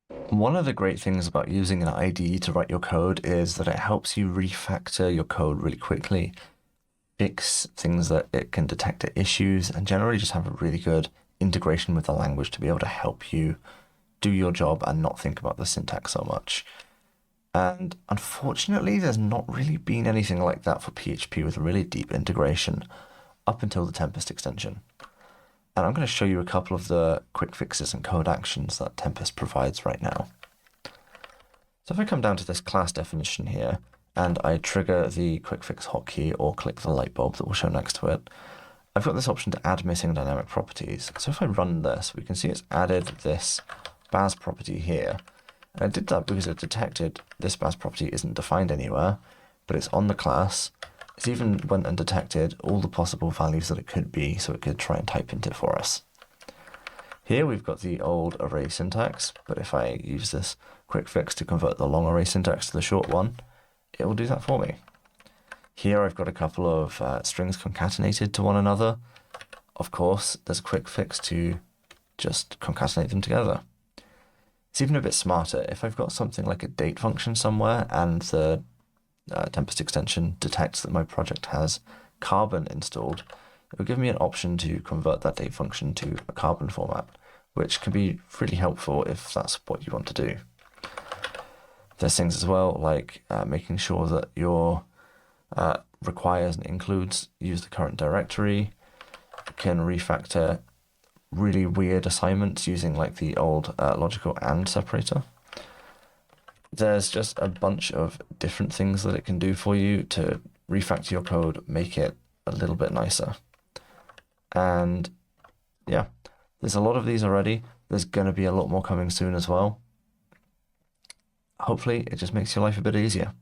One of the great things about using an IDE to write your code is that it helps you refactor your code really quickly, fix things that it can detect as issues, and generally just have a really good integration with the language to be able to help you do your job and not think about the syntax so much. And unfortunately, there's not really been anything like that for PHP with really deep integration up until the Tempest extension. And I'm going to show you a couple of the quick fixes and code actions that Tempest provides right now. So if I come down to this class definition here, and I trigger the quick fix hotkey or click the light bulb that will show next to it, I've got this option to add missing dynamic properties. So if I run this, we can see it's added this Baz property here. And I did that because it detected this Baz property isn't defined anywhere, but it's on the class. It's even went and detected all the possible values that it could be, so it could try and type into it for us. Here we've got the old array syntax, but if I use this quick fix to convert the long array syntax to the short one, it will do that for me. Here I've got a couple of strings concatenated to one another. Of course, there's a quick fix to just concatenate them together. It's even a bit smarter. If I've got something like a date function somewhere and the Tempest extension detects that my project has Carbon installed, it will give me an option to convert that date function to a Carbon format, which can be really helpful if that's what you want to do. There's things as well like making sure that your requires and includes use the current directory, can refactor really weird assignments using like the old logical AND separator. There's just a bunch of different things that it can do for you to refactor your code, make it a little bit nicer. And yeah, there's a lot of these already. There's going to be a lot more coming soon as well. Hopefully, it just makes your life a bit easier.